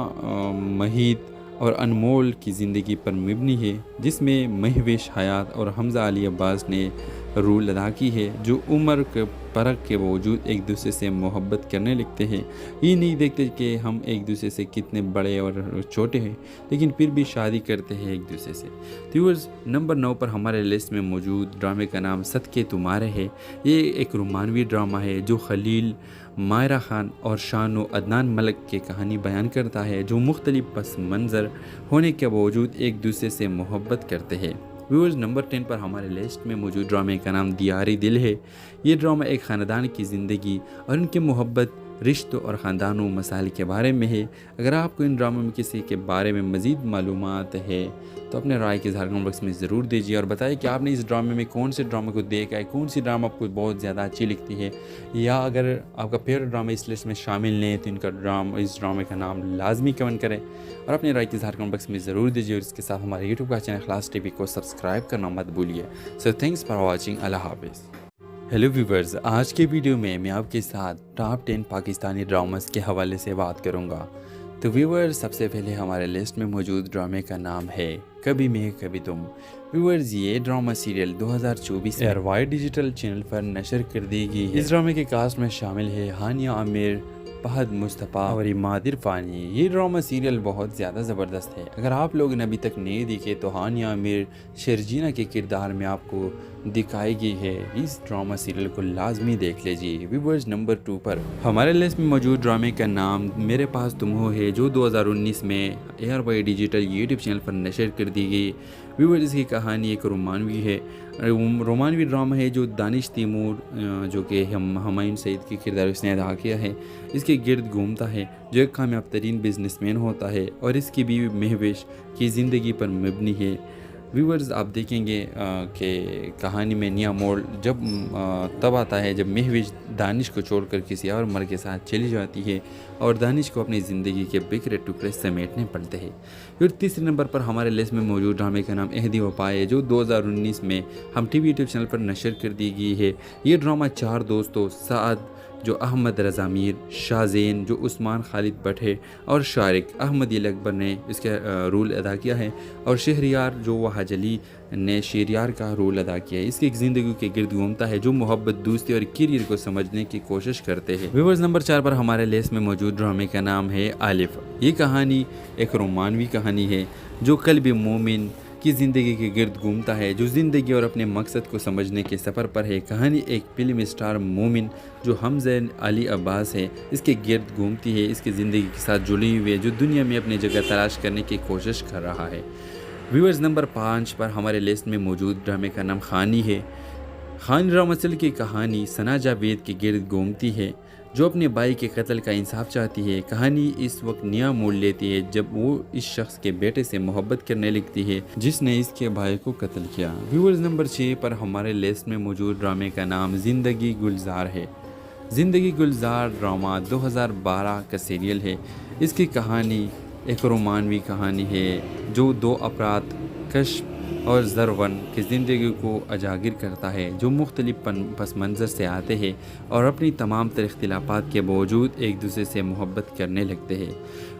महीद और अनमोल की ज़िंदगी पर मबनी है, जिसमें महविश हयात और हमज़ा अली अब्बास ने रोल अदा की है, जो उम्र के फ़र्क के बावजूद एक दूसरे से मोहब्बत करने लगते हैं। ये नहीं देखते कि हम एक दूसरे से कितने बड़े और छोटे हैं, लेकिन फिर भी शादी करते हैं एक दूसरे से। व्यूअर्स, नंबर 9 पर हमारे लिस्ट में मौजूद ड्रामे का नाम सदके तुम्हारे है। ये एक रोमानवी ड्रामा है जो खलील, मायरा खान और शानो अदनान मलिक की कहानी बयान करता है, जो मुख्तलिफ पस मंज़र होने के बावजूद एक दूसरे से मोहब्बत करते हैं। व्यूअर्स, नंबर 10 पर हमारे लिस्ट में मौजूद ड्रामे का नाम दियारी दिल है। ये ड्रामा एक ख़ानदान की ज़िंदगी और उनकी मोहब्बत, रिश्तों और ख़ानदानों मसाइल के बारे में है। अगर आपको इन ड्रामों में किसी के बारे में मज़ीद मालूमात है तो अपने राय के इज़हार कमेंट बॉक्स में ज़रूर दीजिए और बताइए कि आपने इस ड्रामे में कौन से ड्रामे को देखा है, कौन सी ड्रामा आपको बहुत ज़्यादा अच्छी लगती है, या अगर आपका फेवरेट ड्रामा इस लिस्ट में शामिल नहीं है तो इस ड्रामे का नाम लाजमी कमेंट करें और अपने राय के इज़हार कमेंट बॉक्स में ज़रूर दीजिए। और इसके साथ हमारे यूट्यूब का चैनल खलास टीवी को सब्सक्राइब करना मत भूलिए। So thanks for watching. अल्लाह हाफिज़। हेलो व्यूवर्स, आज के वीडियो में मैं आपके साथ टॉप 10 पाकिस्तानी ड्रामास के हवाले से बात करूंगा। तो व्यूवर्स, सबसे पहले हमारे लिस्ट में मौजूद ड्रामे का नाम है कभी मैं कभी तुम। व्यूवर्स, ये ड्रामा सीरियल 2024 एयरवाइड डिजिटल चैनल पर नशर कर दी गई है। इस ड्रामे के कास्ट में शामिल है हानिया आमिर, फहद मुस्तफ़ा और इमाद इरफानी। ये ड्रामा सीरियल बहुत ज़्यादा ज़बरदस्त है। अगर आप लोगों ने अभी तक नहीं देखे तो हानिया आमिर शर्जीना के किरदार में आपको दिखाई गई है। इस ड्रामा सीरियल को लाजमी देख लीजिए। व्यूवर्स, नंबर 2 पर हमारे लिस्ट में मौजूद ड्रामे का नाम मेरे पास तुम हो है, जो 2019 में एयरवाइड डिजिटल यूट्यूब चैनल पर नशर कर दी गई। व्यूवर्स, इसकी कहानी एक रोमानवी है, रोमानवी ड्रामा है जो दानिश तैमूर, जो कि हुमायूं सईद के किरदार उसने अदा किया है, इसके गिर्द घूमता है, जो एक कामयाब तरीन बिजनेसमैन होता है और इसकी बीवी महविश की ज़िंदगी पर मबनी है। व्यूवर्स, आप देखेंगे कि कहानी में नया मोड़ जब तब आता है जब महविश दानिश को छोड़कर किसी और मर्द के साथ चली जाती है और दानिश को अपनी ज़िंदगी के बिखरे टुकड़े समेटने पड़ते हैं। फिर तीसरे नंबर पर हमारे लिस्ट में मौजूद ड्रामे का नाम अहदी वफा है, जो 2019 में हम टीवी यूट्यूब चैनल पर नशर कर दी गई है। ये ड्रामा 4 दोस्तों साद जो अहमद रज़ा मीर, शाहज़ेन जो उस्मान खालिद भट्ट है और शारिक अहमद अकबर ने इसका रोल अदा किया है और शहरियार जो वहाज अली ने शेरियार का रोल अदा किया है। इसकी ज़िंदगी के गिर्द घूमता है, जो मोहब्बत, दोस्ती और करियर को समझने की कोशिश करते हैं। व्यूअर्स, नंबर 4 पर हमारे लिस्ट में मौजूद ड्रामे का नाम है आलिफ। ये कहानी एक रोमानवी कहानी है जो कल्ब मोमिन की ज़िंदगी के गिर्द घूमता है, जो ज़िंदगी और अपने मकसद को समझने के सफ़र पर है। कहानी एक फिल्म स्टार मोमिन जो हमज़ा अली अब्बास है, इसके गिर्द घूमती है, इसकी ज़िंदगी के साथ जुड़ी हुई है, जो दुनिया में अपनी जगह तलाश करने की कोशिश कर रहा है। व्यूअर्स, नंबर 5 पर हमारे लिस्ट में मौजूद ड्रामे का नाम खानी है। खानी ड्रामा की कहानी सना जावेद के गिर्द घूमती है, जो अपने भाई के कत्ल का इंसाफ चाहती है। कहानी इस वक्त नया मोड़ लेती है जब वो इस शख्स के बेटे से मोहब्बत करने लगती है जिसने इसके भाई को कत्ल किया। व्यूअर्स, नंबर 6 पर हमारे लिस्ट में मौजूद ड्रामे का नाम ज़िंदगी गुलजार है। ज़िंदगी गुलजार ड्रामा 2012 का सीरियल है। इसकी कहानी एक रोमानवी कहानी है जो 2 अफराद कश्फ और ज़रवन की ज़िंदगी को उजागर करता है, जो मुख्तलिफ पस मंज़र से आते हैं और अपनी तमाम तर इख्तिलाफ़ात के बावजूद एक दूसरे से मोहब्बत करने लगते हैं।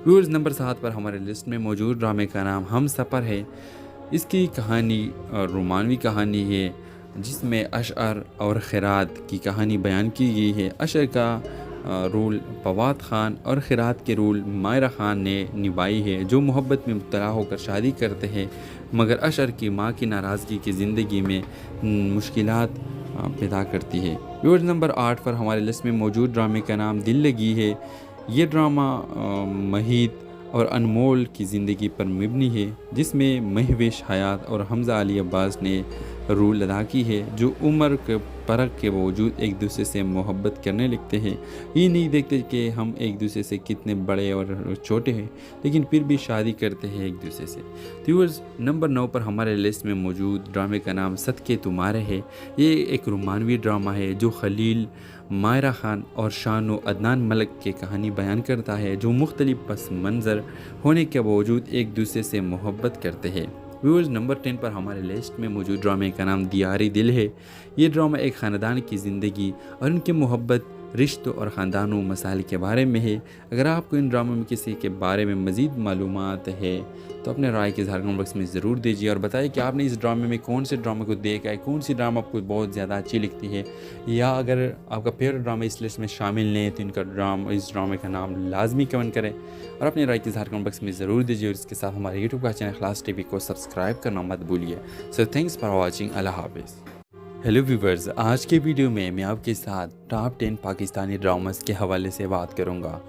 व्यूअर्स, नंबर 7 पर हमारे लिस्ट में मौजूद ड्रामे का नाम हम सफ़र है। इसकी कहानी रोमानवी कहानी है जिसमें अशअर और खिरात की कहानी बयान की गई है। अशअर का रोल फवाद खान और खिरात के रोल मायरा खान ने निभाई है, जो मोहब्बत में मुब्तला होकर शादी करते हैं, मगर अशअर की माँ की नाराज़गी की ज़िंदगी में मुश्किलात पैदा करती है। व्यूअर्स, नंबर 8 पर हमारे लिस्ट में मौजूद ड्रामे का नाम दिल लगी है। ये ड्रामा महीद और अनमोल की ज़िंदगी पर मबनी है, जिसमें महविश हयात और हमज़ा अली अब्बास ने रोल अदा की है, जो उम्र के फ़र्क के बावजूद एक दूसरे से मोहब्बत करने लगते हैं। ये नहीं देखते कि हम एक दूसरे से कितने बड़े और छोटे हैं, लेकिन फिर भी शादी करते हैं एक दूसरे से। व्यूअर्स, नंबर 9 पर हमारे लिस्ट में मौजूद ड्रामे का नाम सदके तुम्हारे है। ये एक रोमानवी ड्रामा है जो खलील, मायरा खान और शानो अदनान मलिक की कहानी बयान करता है, जो मुख्तलिफ पस मंज़र होने के बावजूद एक दूसरे से मोहब्बत करते हैं। व्यूअर्स, नंबर 10 पर हमारे लिस्ट में मौजूद ड्रामे का नाम दियारी दिल है। ये ड्रामा एक ख़ानदान की ज़िंदगी और उनकी मोहब्बत, रिश्तों और ख़ानदानों मसाइल के बारे में है। अगर आपको इन ड्रामों में किसी के बारे में मज़ीद मालूमात है तो अपने राय के इज़हार कमेंट बॉक्स में ज़रूर दीजिए और बताइए कि आपने इस ड्रामे में कौन से ड्रामे को देखा है, कौन सी ड्रामा आपको बहुत ज़्यादा अच्छी लगती है, या अगर आपका फेवरेट ड्रामा इस लिस्ट में शामिल नहीं है तो इस ड्रामे का नाम लाजमी कमेंट करें और अपने राय के इज़हार कमेंट बॉक्स में ज़रूर दीजिए। और इसके साथ हमारे यूट्यूब का चैनल खलास टीवी को सब्सक्राइब करना मत भूलिए। So thanks for watching. अल्लाह हाफिज़। हेलो व्यूवर्स, आज के वीडियो में मैं आपके साथ टॉप 10 पाकिस्तानी ड्रामास के हवाले से बात करूंगा।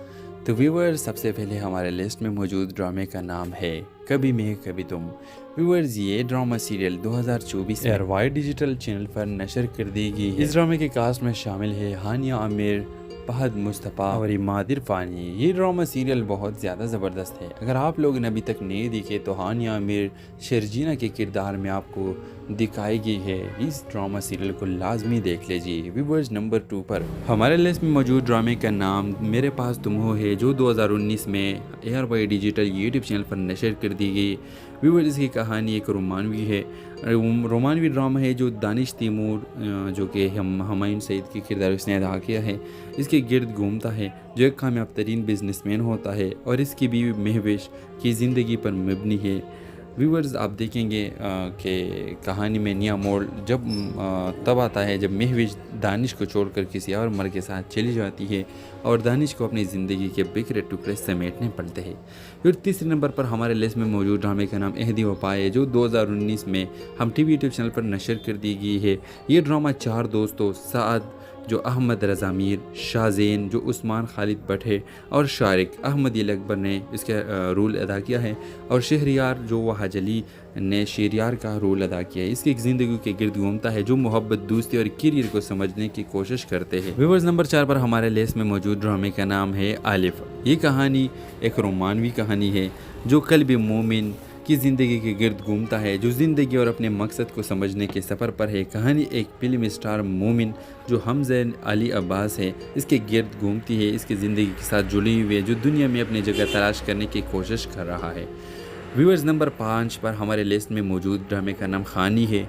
तो व्यूवर्स, सबसे पहले हमारे लिस्ट में मौजूद ड्रामे का नाम है कभी मैं कभी तुम। व्यूवर्स, ये ड्रामा सीरियल 2024 एयरवाइड डिजिटल चैनल पर नशर कर दी गई है। इस ड्रामे के कास्ट में शामिल है हानिया आमिर, फहद मुस्तफ़ा और इमाद इरफानी। ये ड्रामा सीरियल बहुत ज़्यादा ज़बरदस्त है। अगर आप लोगों ने अभी तक नहीं देखे तो हानिया आमिर शर्जीना के किरदार में आपको दिखाई गई है। इस ड्रामा सीरियल को लाजमी देख लीजिए। व्यूअर्स नंबर 2 पर हमारे लिस्ट में मौजूद ड्रामे का नाम मेरे पास तुम हो है, जो 2019 में ARY डिजिटल यूट्यूब चैनल पर नशर कर दी गई। व्यूअर्स इसकी कहानी एक रोमानवी है, रोमानवी ड्रामा है जो दानिश तैमूर जो कि हुमायूं सईद के किरदार उसने अदा किया है, इसके गिर्द घूमता है, जो एक कामयाब तरीन बिजनेसमैन होता है और इसकी बीवी महविश की ज़िंदगी पर मबनी है। व्यूअर्स आप देखेंगे कि कहानी में नया मोड़ जब तब आता है जब महविश दानिश को छोड़कर किसी और मर्द के साथ चली जाती है और दानिश को अपनी ज़िंदगी के बिखरे टुकड़े समेटने पड़ते हैं। फिर तीसरे नंबर पर हमारे लिस्ट में मौजूद ड्रामे का नाम अहदी वफा है, जो 2019 में हम TV यूट्यूब चैनल पर नशर कर दी गई है। ये ड्रामा 4 दोस्तों साद जो अहमद रज़ा मीर, शाहज़ेन जो उस्मान खालिद भट्ट है और शारिक अहमद अकबर ने इसका रोल अदा किया है और शहरियार जो वहाज अली ने शेरियार का रोल अदा किया है। इसकी एक ज़िंदगी के गिर्द घूमता है जो मोहब्बत, दोस्ती और करियर को समझने की कोशिश करते हैं। व्यूअर्स नंबर 4 पर हमारे लिस्ट में मौजूद ड्रामे का नाम है आलिफ। ये कहानी एक रोमानवी कहानी है जो कल्बी मोमिन की ज़िंदगी के गिर्द घूमता है, जो ज़िंदगी और अपने मकसद को समझने के सफ़र पर है। कहानी एक फिल्म स्टार मोमिन जो हमज़ा अली अब्बास है इसके गिर्द घूमती है, इसकी ज़िंदगी के साथ जुड़ी हुई है, जो दुनिया में अपनी जगह तलाश करने की कोशिश कर रहा है। व्यूअर्स नंबर 5 पर हमारे लिस्ट में मौजूद ड्रामे का नाम खानी है।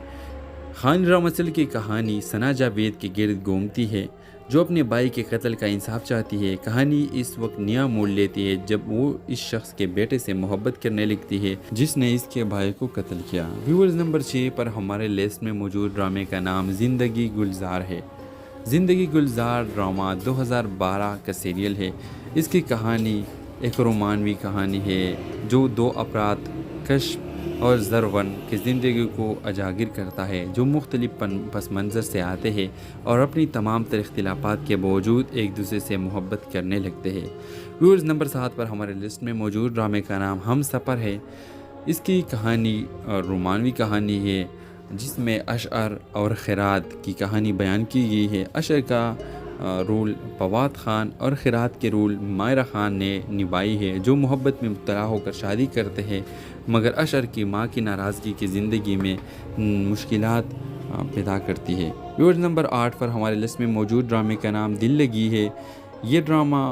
खानी रामसल की कहानी सना जावेद के गिर्द घूमती है, जो अपने भाई के कत्ल का इंसाफ चाहती है। कहानी इस वक्त नया मोड़ लेती है जब वो इस शख्स के बेटे से मोहब्बत करने लगती है जिसने इसके भाई को कत्ल किया। व्यूअर्स नंबर 6 पर हमारे लिस्ट में मौजूद ड्रामे का नाम ज़िंदगी गुलजार है। ज़िंदगी गुलजार ड्रामा 2012 का सीरियल है। इसकी कहानी एक रोमानवी कहानी है जो 2 अफराद कश और ज़रवन की ज़िंदगी को उजागर करता है, जो मुख्तलिफ पस मंज़र से आते हैं और अपनी तमाम तर इख्तिलाफ़ात के बावजूद एक दूसरे से मोहब्बत करने लगते हैं। व्यूअर्स नंबर 7 पर हमारे लिस्ट में मौजूद ड्रामे का नाम हम सफ़र है। इसकी कहानी रोमानवी कहानी है जिसमें अशअर और खिरात की कहानी बयान की गई है। अशअर का रोल फवाद खान और खिरात के रोल मायरा खान ने निभाई है, जो मोहब्बत में मुब्तला होकर शादी करते हैं, मगर अशअर की माँ की नाराज़गी की ज़िंदगी में मुश्किलात पैदा करती है। व्यूअर्स नंबर 8 पर हमारे लिस्ट में मौजूद ड्रामे का नाम दिल लगी है। ये ड्रामा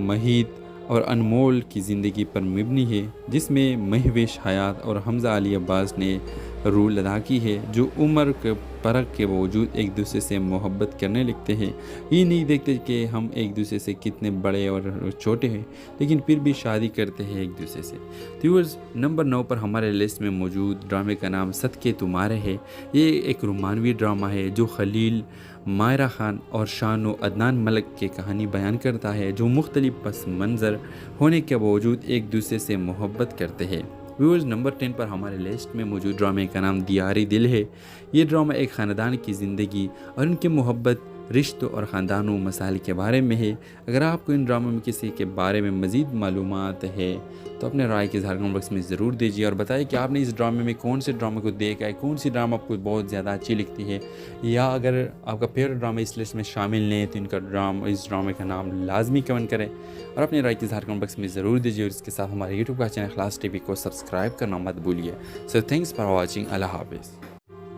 महीद और अनमोल की ज़िंदगी पर मबनी है, जिसमें महविश हयात और हमज़ा अली अब्बास ने रोल अदा की है, जो उम्र के फ़र्क के बावजूद एक दूसरे से मोहब्बत करने लगते हैं। ये नहीं देखते कि हम एक दूसरे से कितने बड़े और छोटे हैं, लेकिन फिर भी शादी करते हैं एक दूसरे से। व्यूअर्स नंबर 9 पर हमारे लिस्ट में मौजूद ड्रामे का नाम सदके तुम्हारे है। ये एक रोमानवी ड्रामा है जो खलील, मायरा खान और शान व अदनान मलिक की कहानी बयान करता है, जो मुख्तलिफ पस मंज़र होने के बावजूद एक दूसरे से मोहब्बत करते हैं। व्यूअर्स नंबर 10 पर हमारे लिस्ट में मौजूद ड्रामे का नाम दियारी दिल है। ये ड्रामा एक ख़ानदान की ज़िंदगी और उनकी मोहब्बत, रिश्तों और ख़ानदानों मसाइल के बारे में है। अगर आपको इन ड्रामों में किसी के बारे में मज़ीद मालूमात है तो अपने राय के इज़हार कमेंट बॉक्स में ज़रूर दीजिए और बताइए कि आपने इस ड्रामे में कौन से ड्रामे को देखा है, कौन सी ड्रामा आपको बहुत ज़्यादा अच्छी लगती है, या अगर आपका फेवरेट ड्रामा इस लिस्ट में शामिल नहीं है तो इनका इस ड्रामे का नाम लाजमी कमेंट करें और अपने राय के इज़हार कमेंट बॉक्स में ज़रूर दीजिए। और इसके साथ हमारे यूट्यूब का चैनल इखलास TV को सब्सक्राइब करना मत भूलिए। So thanks for watching. अल्लाह हाफिज़।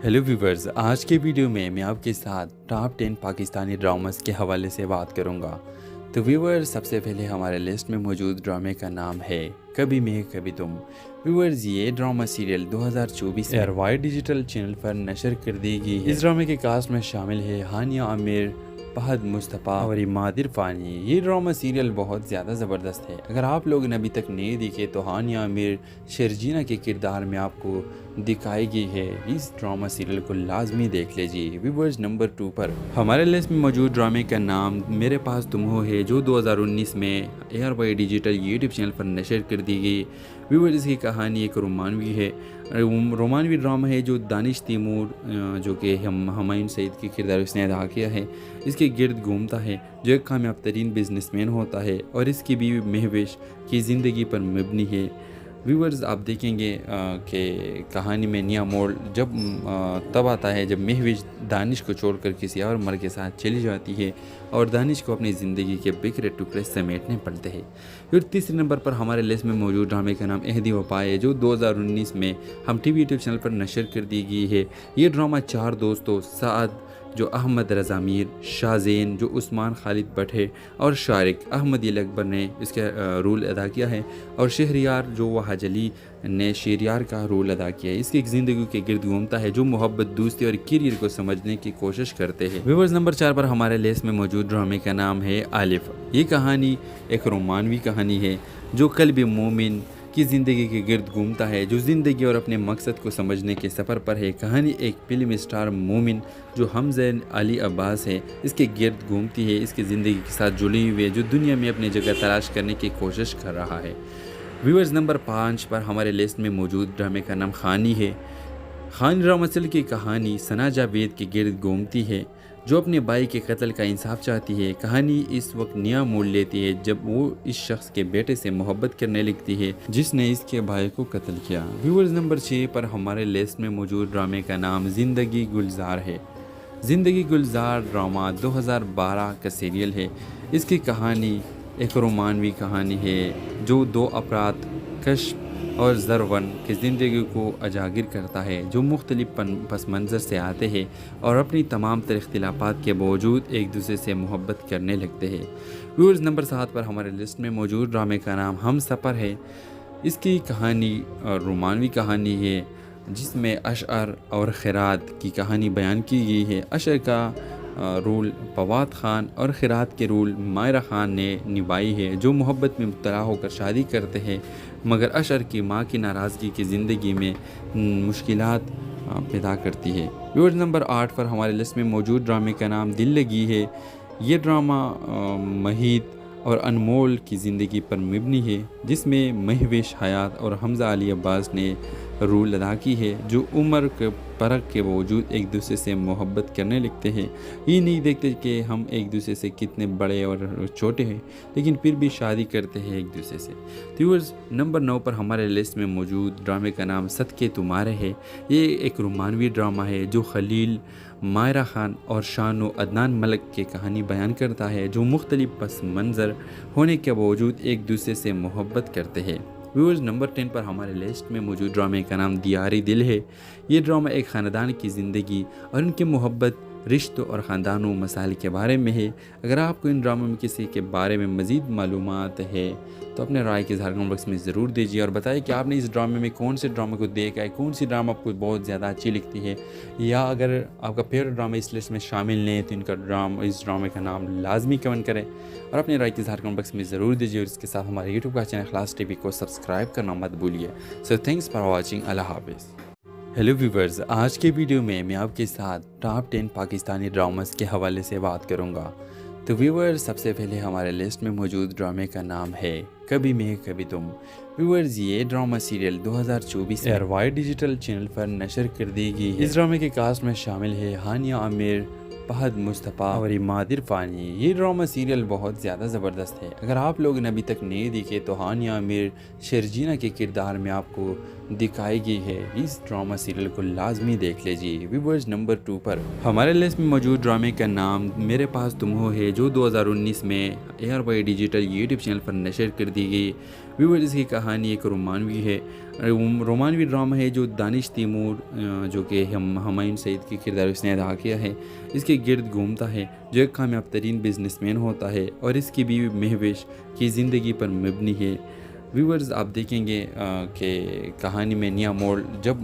हेलो व्यूवर्स, आज के वीडियो में मैं आपके साथ टॉप 10 पाकिस्तानी ड्रामास के हवाले से बात करूंगा। तो व्यूवर्स सबसे पहले हमारे लिस्ट में मौजूद ड्रामे का नाम है कभी मैं कभी तुम। व्यूवर्स ये drama serial 2024 ARY digital channel पर नशर कर दी गई है। इस ड्रामे के कास्ट में शामिल है हानिया आमिर, फहद मुस्तफ़ा और इमाद इरफानी। ये ड्रामा सीरियल बहुत ज़्यादा ज़बरदस्त है। अगर आप लोगों ने अभी तक नहीं देखे तो हानिया आमिर शर्जीना के किरदार में आपको दिखाई गई है। इस ड्रामा सीरियल को लाजमी देख लीजिए। व्यूअर्स नंबर 2 पर हमारे लिस्ट में मौजूद ड्रामे का नाम मेरे पास तुम हो है, जो 2019 में ARY डिजिटल यूट्यूब चैनल पर नशर कर दी गई। व्यूअर्स इसकी कहानी एक रोमानवी है, रोमानवी ड्रामा है जो दानिश तैमूर जो कि हुमायूं सईद के किरदार उसने अदा किया है, इसके गिर्द घूमता है, जो एक कामयाब तरीन बिजनेसमैन होता है और इसकी बीवी महविश की ज़िंदगी पर मबनी है। व्यूअर्स आप देखेंगे कि कहानी में नया मोड़ जब तब आता है जब महविश दानिश को छोड़कर किसी और मर्द के साथ चली जाती है और दानिश को अपनी ज़िंदगी के बिखरे टुकड़े समेटने पड़ते हैं। फिर तीसरे नंबर पर हमारे लिस्ट में मौजूद ड्रामे का नाम अहदी वफा है, जो 2019 में हम टीवी यूट्यूब चैनल पर नशर कर दी गई है। ये ड्रामा 4 दोस्तों साद जो अहमद रज़ा मीर, शाहज़ेन जो उस्मान खालिद भट्ट है और शारिक अहमद अकबर ने इसका रोल अदा किया है और शहरियार जो वहाज अली ने शेरियार का रोल अदा किया है। इसकी एक ज़िंदगी के गिर्द घूमता है जो मोहब्बत, दोस्ती और करियर को समझने की कोशिश करते हैं। व्यूअर्स नंबर 4 पर हमारे लिस्ट में मौजूद ड्रामे का नाम है आलिफ। ये कहानी एक रोमानवी कहानी है जो कल्ब मोमिन की ज़िंदगी के गिर्द घूमता है, जो ज़िंदगी और अपने मकसद को समझने के सफ़र पर है। कहानी एक फिल्म स्टार मोमिन जो हमज़ैन अली अब्बास है इसके गिर्द घूमती है, इसकी ज़िंदगी के साथ जुड़ी हुई है, जो दुनिया में अपनी जगह तलाश करने की कोशिश कर रहा है। व्यूअर्स नंबर 5 पर हमारे लिस्ट में मौजूद ड्रामे का नाम खानी है। खानी रामसल की कहानी सना जावेद के गिर्द घूमती है जो अपने भाई के कत्ल का इंसाफ चाहती है। कहानी इस वक्त नया मोड़ लेती है जब वो इस शख्स के बेटे से मोहब्बत करने लगती है जिसने इसके भाई को कत्ल किया। व्यूअर्स नंबर 6 पर हमारे लिस्ट में मौजूद ड्रामे का नाम ज़िंदगी गुलजार है। ज़िंदगी गुलजार ड्रामा 2012 का सीरियल है। इसकी कहानी एक रोमानवी कहानी है जो 2 अफराद कश्फ और ज़रवन की ज़िंदगी को उजागर करता है जो मुख्तलिफ पस मंज़र से आते हैं और अपनी तमाम तर इख्तिलाफ़ात के बावजूद एक दूसरे से मोहब्बत करने लगते हैं। व्यूअर्स नंबर 7 पर हमारे लिस्ट में मौजूद ड्रामे का नाम हम सफ़र है। इसकी कहानी रोमानवी कहानी है जिसमें अशअर और खैरात की कहानी बयान की गई है। अशअर का रोल फवाद ख़ान और खैरात के रोल मायरा ख़ान ने निभाई है जो मोहब्बत में मुब्तला होकर शादी करते हैं, मगर अशअर की माँ की नाराज़गी की ज़िंदगी में मुश्किलात पैदा करती है। व्यूअर्स नंबर 8 पर हमारे लिस्ट में मौजूद ड्रामे का नाम दिल लगी है। ये ड्रामा महीद और अनमोल की ज़िंदगी पर मबनी है जिसमें महविश हयात और हमज़ा अली अब्बास ने रोल अदा की है जो उम्र के फ़र्क के बावजूद एक दूसरे से मोहब्बत करने लगते हैं। ये नहीं देखते कि हम एक दूसरे से कितने बड़े और छोटे हैं, लेकिन फिर भी शादी करते हैं एक दूसरे से। व्यूअर्स नंबर 9 पर हमारे लिस्ट में मौजूद ड्रामे का नाम सदके तुम्हारे है। ये एक रोमानवी ड्रामा है जो खलील, मायरा ख़ान और शान व अदनान मलिक की कहानी बयान करता है जो मुख्तलिफ पस मंज़र होने के बावजूद एक दूसरे से मोहब्बत करते हैं। व्यूअर्स नंबर 10 पर हमारे लिस्ट में मौजूद ड्रामे का नाम दियारी दिल है। ये ड्रामा एक ख़ानदान की ज़िंदगी और उनकी मोहब्बत, रिश्तों और ख़ानदानों मसाइल के बारे में है। अगर आपको इन ड्रामों में किसी के बारे में मज़ीद मालूमात है तो अपने राय के इज़हार कमेंट बॉक्स में ज़रूर दीजिए और बताइए कि आपने इस ड्रामे में कौन से ड्रामे को देखा है, कौन सी ड्रामा आपको बहुत ज़्यादा अच्छी लगती है, या अगर आपका फेवरेट ड्रामा इस लिस्ट में शामिल नहीं है तो इस ड्रामे का नाम लाजमी कमेंट करें और अपने राय के इज़हार कमेंट बॉक्स में ज़रूर दीजिए। और इसके साथ हमारे यूट्यूब का चैनल इखलास टीवी को सब्सक्राइब करना मत भूलिए। So thanks for watching. अल्लाह हाफिज़। हेलो व्यूवर्स, आज के वीडियो में मैं आपके साथ टॉप 10 पाकिस्तानी ड्रामास के हवाले से बात करूंगा। तो व्यूवर्स सबसे पहले हमारे लिस्ट में मौजूद ड्रामे का नाम है कभी मैं कभी तुम। व्यूवर्स ये ड्रामा सीरियल 2024 एयरवाइड डिजिटल चैनल पर नशर कर दी गई है। इस ड्रामे के कास्ट में शामिल है हानिया आमिर, फहद मुस्तफ़ा और इमाद इरफानी। ये ड्रामा सीरियल बहुत ज़्यादा ज़बरदस्त है। अगर आप लोग ने अभी तक नहीं देखे तो हानिया आमिर शर्जीना के किरदार में आपको दिखाई गई है। इस ड्रामा सीरियल को लाजमी देख लीजिए। व्यूअर्स नंबर 2 पर हमारे लिस्ट में मौजूद ड्रामे का नाम मेरे पास तुम हो है जो 2019 में एयरवाइड डिजिटल यूट्यूब चैनल पर नशर कर दी गई। व्यूअर्स इसकी कहानी एक रोमानवी है, रोमानवी ड्रामा है जो दानिश तैमूर जो कि हुमायूं सईद के किरदार उसने अदा किया है इसके गिर्द घूमता है जो एक कामयाब तरीन बिजनेसमैन होता है और इसकी बीवी महविश की ज़िंदगी पर मबनी है। व्यूअर्स आप देखेंगे कि कहानी में नया मोड़ जब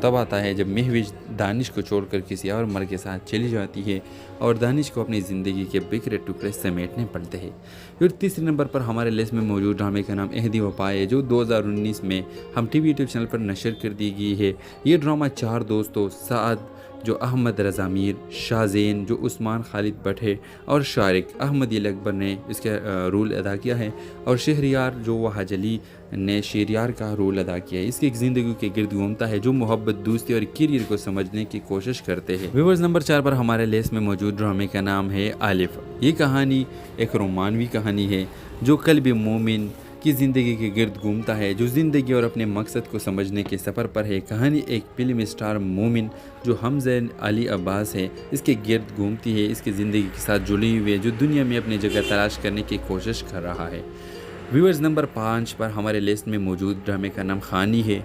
तब आता है जब महविश दानिश को छोड़कर किसी और मर्द के साथ चली जाती है और दानिश को अपनी ज़िंदगी के बिखरे टुकड़े समेटने पड़ते हैं। फिर तीसरे नंबर पर हमारे लिस्ट में मौजूद ड्रामे का नाम अहदी वफा है जो 2019 में हम टीवी यूट्यूब चैनल पर नशर कर दी गई है। ये ड्रामा 4 दोस्तों साद जो अहमद रज़ा मीर, शाहज़ेन जो उस्मान खालिद भट्ट है और शारिक अहमद अकबर ने इसका रोल अदा किया है और शहरियार जो वहाज अली ने शेरियार का रोल अदा किया है। इसकी एक ज़िंदगी के गिर्द घूमता है जो मोहब्बत, दोस्ती और करियर को समझने की कोशिश करते हैं। व्यूअर्स नंबर 4 पर हमारे लिस्ट में मौजूद ड्रामे का नाम है आलिफ। ये कहानी एक रोमानवी कहानी है जो कल्ब मोमिन की ज़िंदगी के गिर्द घूमता है, जो ज़िंदगी और अपने मकसद को समझने के सफ़र पर है। कहानी एक फिल्म स्टार मोमिन जो हमज़ैन अली अब्बास है इसके गिर्द घूमती है, इसकी ज़िंदगी के साथ जुड़ी हुई है, जो दुनिया में अपनी जगह तलाश करने की कोशिश कर रहा है। व्यूअर्स, नंबर 5 पर हमारे लिस्ट में मौजूद ड्रामे का नाम खानी है।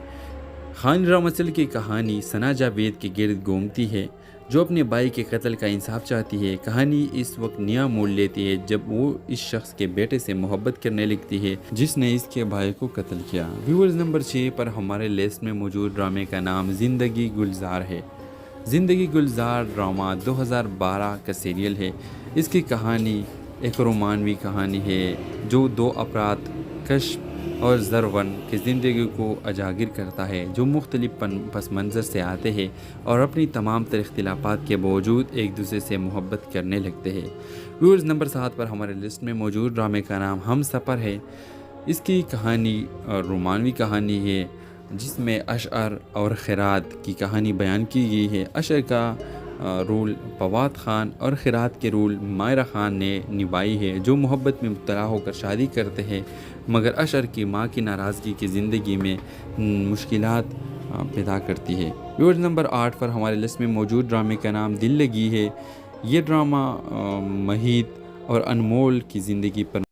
खानी ड्रामा सीरियल की कहानी सना जावेद के गिर्द घूमती है, जो अपने भाई के कत्ल का इंसाफ चाहती है। कहानी इस वक्त नया मोड़ लेती है जब वो इस शख्स के बेटे से मोहब्बत करने लगती है जिसने इसके भाई को कत्ल किया। व्यूअर्स, नंबर 6 पर हमारे लिस्ट में मौजूद ड्रामे का नाम ज़िंदगी गुलजार है। ज़िंदगी गुलजार ड्रामा 2012 का सीरियल है। इसकी कहानी एक रोमानवी कहानी है जो दो अफराद कश्फ और ज़रवन की ज़िंदगी को उजागर करता है, जो मुख्तलिफ पस मंज़र से आते हैं और अपनी तमाम तर इख्तिलाफ़ात के बावजूद एक दूसरे से मोहब्बत करने लगते हैं। व्यूअर्स, नंबर 7 पर हमारे लिस्ट में मौजूद ड्रामे का नाम हम सफ़र है। इसकी कहानी रोमानवी कहानी है जिसमें अशअर और खिरात की कहानी बयान की गई है। अशअर का रोल फवाद ख़ान और खिरात के रोल मायरा ख़ान ने निभाई है, जो मोहब्बत में मुब्तला होकर शादी करते हैं मगर अशअर की माँ की नाराज़गी की ज़िंदगी में मुश्किलात पैदा करती है। व्यूअर्स, नंबर 8 पर हमारे लिस्ट में मौजूद ड्रामे का नाम दिल लगी है। ये ड्रामा महीद और अनमोल की ज़िंदगी पर